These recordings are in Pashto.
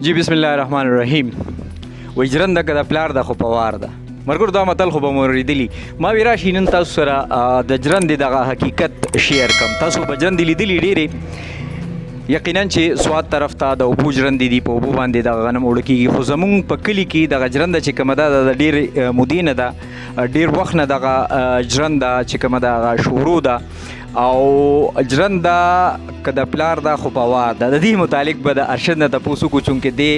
جی بسم الله الرحمن الرحیم. وای ژرنده که د پلار ده خو په وار ده. ملګرو دا متل خو به مو اورېدلي. ما وی راشي نن تاسو سره د ژرندې دغه حقیقت شیر کړم. تاسو به ژرندې لیدلي ډېرې، یقینا چې سوات طرف ته د اوبو ژرندې دي، په اوبو باندې دغه غنم اوړه کېږي. خو زمونږ په کلي کې دغه ژرنده چې کومه ده د ډېر مودې نه ده، ډېر وخت نه دغه ژرنده چې کومه ده هغه شروع ده. او ژرنده که د پلار ده خو په وار ده. د دې متعلق به د ارشد نه تپوس وکړو، چونکې دی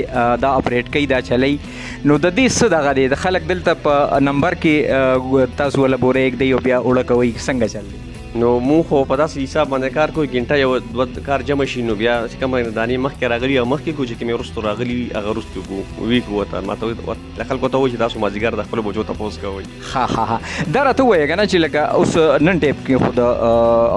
دا اپریټ کوي، دا چلی. نو د دې څه دغه دی، د خلک دلته په نمبر کې تاسو ولا بوره ایږدئ او بیا اوړه کوئ، څنګه چل دی؟ نو مونږ خو په داسې حساب باندې کار کوو، ګنټه یو دوه کار جمع شي، نو بیا چې کومه دانې مخکې راغلي او مخکې کوو، چې کومې وروستو راغلي وي هغه وروستو کوو. وي کوو ورته ماته خلکو ته وایي چې تاسو مازدیګر د خپلو بچو تپوس کوئ. ها دا راته ووایه که نه چې لکه اوس نن ټیپ کې خو د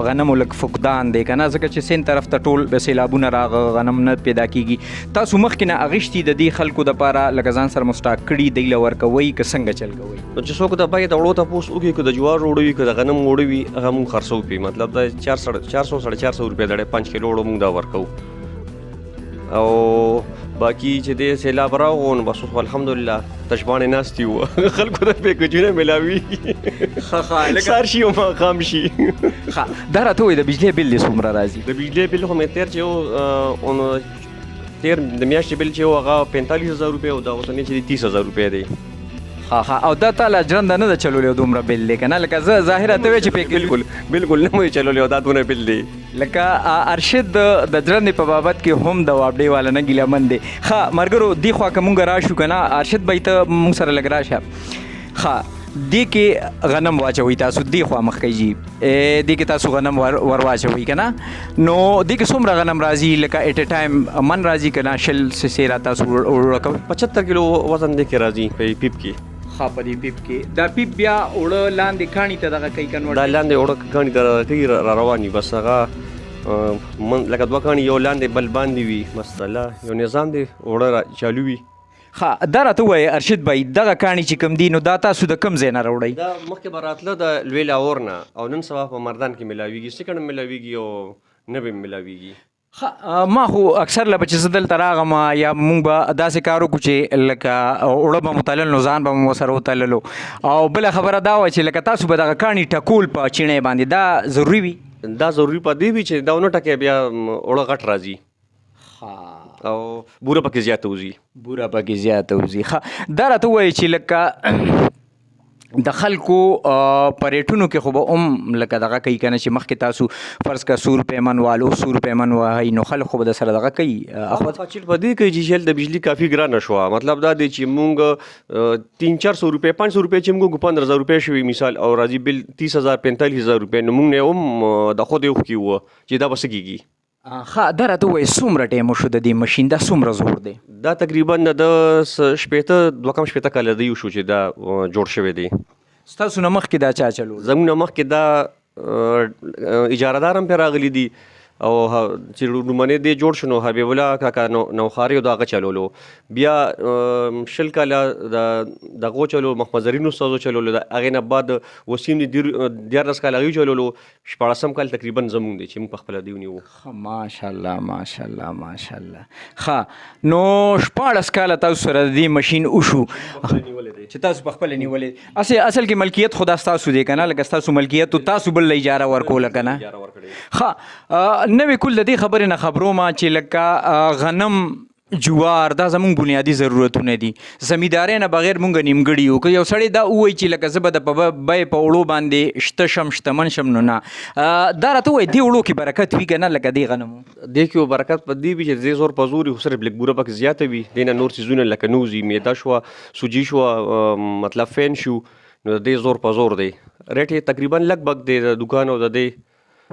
غنمو لږ فقدان دی که نه، ځکه چې سیند طرف ته ټول سیلابونه راغه، غنم نه پیدا کېږي. تاسو مخکې نه اغوښتي د دې خلکو دپاره لکه ځان سره مستاک کړي، دی له ورکوئ که څنګه چل کوئ؟ چې څوک د باید د اوړو تپوس وکړي، که د جوار اوړه وي که د غنم اوړه وي، هغه مونږ خرڅوو پرې. مطلب دا 400-450 روپۍ دړې 5 کیلو اوړه مونږ دا ورکوو. او باقي چې دی سیلاب راغو نو بس الحمدلله تشبانې ناستې وو، خلکو ته پیکجونه میلاویږي، سهار شي او ماښام شي. دا راته ووایي د بجلي بل دې څومره راځي؟ د بجلي بل خو مې تېر چې و تېر د میاشتې بل چې و هغه 45,000 روپۍ او دا اوسنی چې دی 30,000 روپۍ دی. او دا تاله ژرنده نه ده چلولی دومره بل دی که نه؟ لکه زه ظاهره ته وایې چې بالکل نه مو یې چلولی او دا دونه بل دی. لکه ارشد د ژرندې په بابت کې هم د وابډې والا نه ګیلهمن دی. ښه ملګرو دې خوا که مونږ راشو که نه، ارشد بهی ته مونږ سره لږ راشه. ښه دې کې غنم واچوئ تاسو، دې خوا مخکې جي دې کې تاسو غنم ور واچوئ که نه. نو دې کې څومره غنم راځي؟ لکه ایټ ا ټایم من راځي که نه؟ شل سیره تاسو اوړه کوئ؟ 75 کیلو وزن دې کې راځي په پیپ کې. ها په دې پیپ کې دا پیپ بیا اوړه لاندې کاڼي ته دغه کوي کنورټ؟ دا لاندې اوړه کاڼي ته کوي را روان وي، بس هغه لکه دوه کاڼي یو لاندې بل باندې وي، بس یو نظام دی اوړه چالو وي. ښه دا راته ووایه ارشد بھائی دغه کاڼي چې کوم دي نو دا تاسو د کوم ځای نه راوړئ؟ دا مخکې به راتله د لوی لاهور نه، او نن سبا په مردان کې میلاویږي، سیکنډ میلاویږي او نه به میلاویږي. ما خو اکثر له چې زه دلته راغم یا مونږ به داسې کار وکړو چې لکه اوړه به مو تلل نو ځان به مو ورسره وتللو. او بله خبره دا وه چې لکه تاسو به دغه کاڼي ټکول په چینۍ باندې، دا ضروري وي؟ دا ضروري په دې وي چې دا ونه ټکې بیا اوړه غټ راځي او بوره پکې زیاته وځي. بوره پکې زیاته وځي. دا راته ووایي چې لکه د خلکو په ریټونو کې خو به هم لکه دغه کوي که نه، چې مخکې تاسو فرض که 100 روپۍ من والو 100 روپۍ من وهئ، نو خلک خو به در سره دغه کوي چیټ په دې کوي چې شل د بجلي کافي ګرانه شوه. مطلب دا دی چې مونږ 300-400 روپۍ 500 روپۍ چې مونږ 15,000 روپۍ شوي مثال، او راځي بل 30,000-45,000 روپۍ، نو مونږ نه هم د خود یو کې وه چې دا به څه کېږي. ښه دا راته ووایه څومره ټایم وشو د دې مشین، دا څومره زوړ دی؟ دا تقریبا د 2 کاله دی وشو چې دا جوړ شوی دی. ستاسو نه مخکې دا چا چلول؟ زموږ نه مخکې دا اجارهدار هم پرې راغلي دي، او چې لومړنی دی جوړ شو نو حبیب الله کاکا نوخاري د هغه چلولو. بیا 20 کاله دغو چلو محمد زرین استادو چلولو، د هغې نه بعد وسیم دی 14 کاله هغوی چلولو، 14 کال تقریبا زموږ دی چې موږ په خپله دی ونیوو. ماشاءالله ماشاءالله ماشاءالله. ښه نو 14 کاله تاسو سره د دې مشین وشو چې تاسو په خپله نیولې. اصل کې ملکیت خو دا ستاسو دی که نه؟ لکه ستاسو ملکیت و تاسو بل له اجاره ورکوله که نه؟ ښه نوې کل د دې خبرې نه خبرومه چې لکه غنم جوار دا زمونږ بنیادي ضرورتونه دي، زمیندارۍ نه بغیر مونږ نیمګړي یو. که یو سړی دا ووایي چې لکه زه به د بیې په اوړو باندې شته شم شتمن شم، نو نه. دا راته ووایي دې اوړو کې برکت وي که نه؟ لکه دې غنمو دې کې برکت په دې وي چې دې زور په زور وي، خو صرف لږ بوره پکې زیاته وي. دې نه نور څیزونه لکه نوزي، میده شوه، سوجي شوه، مطلب فین شو، نو د دې زور په زور دی. ریټ یې تقریبا لږ بګ دی د دکان او د دې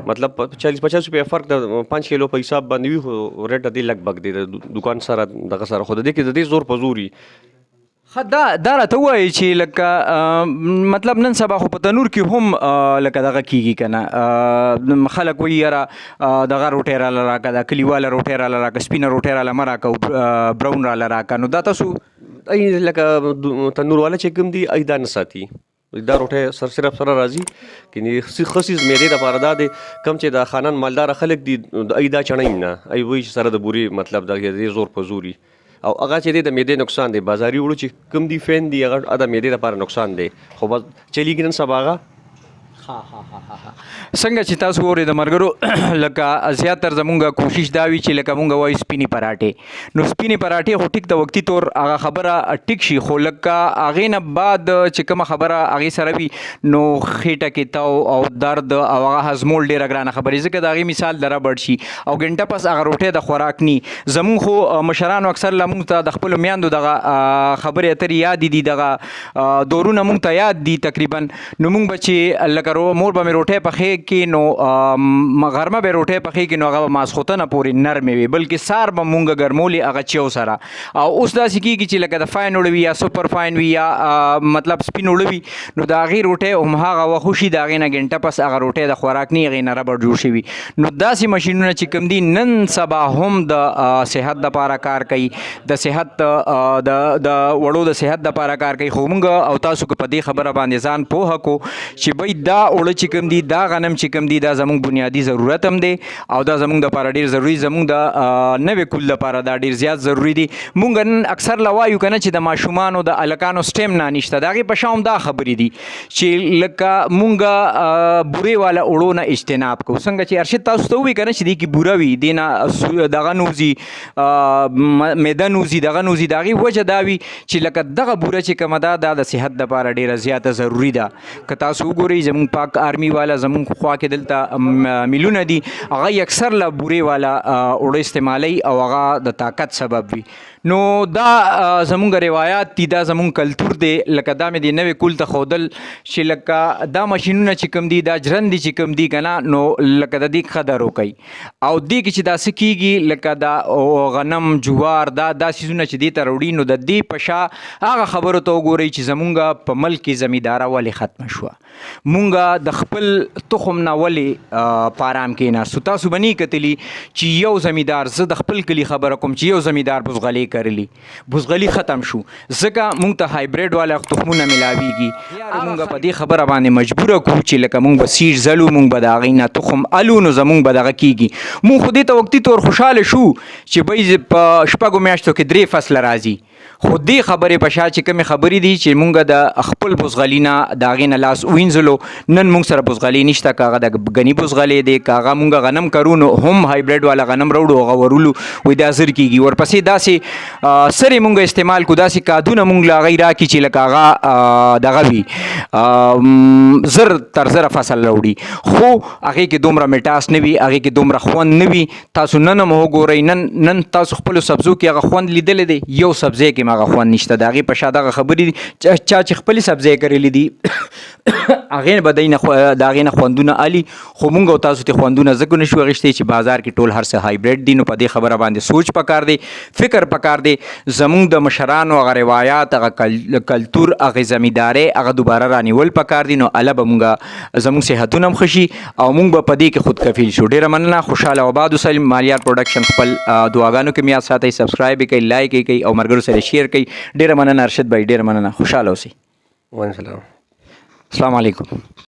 مطلب 40-50 روپۍ فرق د 5 کیلو په حساب باندې وي، خو ریټ د دې لږ بګ دی د دکان سره دغه سره، خو د دې کې د دې زور په زور وي. ښه دا راته ووایي چې لکه مطلب نن سبا خو په تنور کې هم لکه دغه کېږي که نه؟ خلک وایي یاره دغه روټۍ راله راکړه، دا کلیواله روټۍ راله راکړه، سپینه روټۍ راله مه راکړه، براون راله راکړه. نو دا تاسو لکه تنور والا چې کوم دي ای دا نه ساتي، دا روټۍ صرف سره راځي کني خصیص معدې دپاره دا دی کم چې د خانان مالداره خلک دي ای دا چڼی نه ای وایي چې سره د بورې مطلب د دې زور په زوري او هغه چې دی د معدې نقصان دی بازاري وړو چې کم دي فین دي هغه د معدې لپاره نقصان دی خو بس چلیږي نن سبا هغه څنګه چې تاسو وره د مرګرو لکه زیاتره زمونږه کوشش دا وی چې لکه مونږ وای سپینی پراټې نو سپینی پراټې خو ټیک د وختي تور هغه خبره ټیک شي خو لکه هغه نه بعد چې کوم خبره هغه سره وي نو خېټه کې تاو او درد او هغه هضمول ډیره ګرانه خبره ځکه دا غي مثال دره بړ شي او ګنټه پس هغه روټه د خوراک ني زمون خو مشرانو اکثر لمونږ ته د خپل میاندو دغه خبره اتر یاد دي دغه دورونه مونږ ته یاد دي تقریبا نو مونږ بچي لکه مور به مې روټه پخې کې نو غرمه به روټه پخې کې نو هغه ماسخوتنه پورې نرمې وي بلکې سار به مونږ ګرمولې هغه چیو سره او اوس داسې کېږي چې لکه د فاین وړوي یا سوپر فاین وي یا مطلب سپین وړوي نو د هغې روټه هم هغه وخت شي د هغې نه ګنټه پس هغه روټه د خوراک نه هغې نه ربړ جوړ شوي نو داسې ماشینونه چې کوم دي نن سبا هم د صحت دپاره کار کوي د صحت د وړو د صحت دپاره کار کوي خو مونږ او تاسو که په دې خبره باندې ځان پوهه کو چې بی دا اوړه چې کوم دي دا غنم چې کوم دي دا زموږ بنیادی ضرورت هم دی او دا زموږ دپاره ډېر ضروري زموږ د نوې کول دپاره دا ډېر زیات ضروري دي مونږ نن اکثر لوایو که نه چې د ماشومانو د هلکانو سټیمنا نشته د هغې په شا هم دا خبرې دي چې لکه مونږ بورې والا اوړو نه اجتناب کوو څنګه چې ارشد تاسو ته ووایي که نه چې دې کې بوره وي دې نه دغه نوځي معده نوځي دغه نوځي د هغې وجه دا وي چې لکه دغه بوره چې کومه ده دا د صحت دپاره ډېره زیاته ضروري ده که تاسو وګورئ زموږ پاک آرمی والا زموږ خوا کې دلته میلونه دي هغه اکثر له بورې والا اوړه استعمالوي او هغه د طاقت سبب وي نو دا زموږ روایات دي دا زموږ کلتور دی لکه دا مې د نوې کول ته ښودل چې لکه دا ماشینونه چې کوم دي دا جرندې چې کوم دي که نه نو لکه د دې قدر وکوي او دې کې چې دا څه کېږي لکه دا غنم جوار دا څیزونه چې دې ته راوړي نو د دې په شا هغه خبرو ته وګورئ چې زمونږ په ملک کې زمینداره ولې ختمه شوه مونږ د خپل تخم نه ولې په ارام کېناستو تاسو به نه کتلي چې یو زمیندار زه د خپل کلي خبره کوم چې یو زمیندار بزغلې کرلی بزغلي ختم شو ځکه مونږ ته هایبریډ والا تخمونه ملاویږي مونږ په دې خبره باندې مجبوره کړو چې لکه مونږ به سیډ ځلو مونږ به د هغې نه تخم الو نو زمونږ به دغه کېږي مونږ خو دې ته وقتي طور خوشحاله شو چې بی په شپږو میاشتو کې 3 فصله راځي خو دې خبرې په شا چې کومې خبرې دي چې مونږ د خپل بزغلي نه د هغې نه لاس وینځلو نن مونږ سره بزغلي نشته که هغه د ګني بزغلې دی که هغه مونږ غنم کرو نو هم هایبریډ والا غنم راوړو هغه ورولو وایي دا زر کېږي ورپسې داسې سرې مونږ استعمال کړو داسې کادونه مونږ له هغې راکړي چې لکه هغه دغه وي زر تر زره فصل راوړي خو هغې کې دومره میټاس نه وي هغې کې دومره خوند نه وي تاسو نن هم وګورئ نن تاسو خپلو سبزو کې هغه خوند لیدلی دی یو سبزی کې هغه خوند نشته د هغې په شا دغه خبرې دي چا چې خپلې سبزۍ کرلي دي هغې به دی نه د هغې نه خوندونه الي خو مونږ او تاسو ته خوندونه ځکه نشو اخیستی چې بازار کې ټول هر څه هایبریډ دي نو په دې خبره باندې سوچ پکار دی فکر پکار دی زمونږ د مشرانو هغه روایات هغه کلتور هغې زمیندارۍ هغه دوباره رانیول پکار دي نو الله به مونږ زمونږ صحتونه هم ښه شي او مونږ به په دې کې خود کفیل شو ډېره مننه خوشحاله او آباد اوسئ مالیار پروډکشن خپل دعاګانو کې میاد ساتئ سبسکرایب یې کوئ لایک یې کوئ او ملګرو سره شیر کوي ډیره مننه ارشد بھائی ډیره مننه خوشاله اوسئ وعلیکم السلام السلام علیکم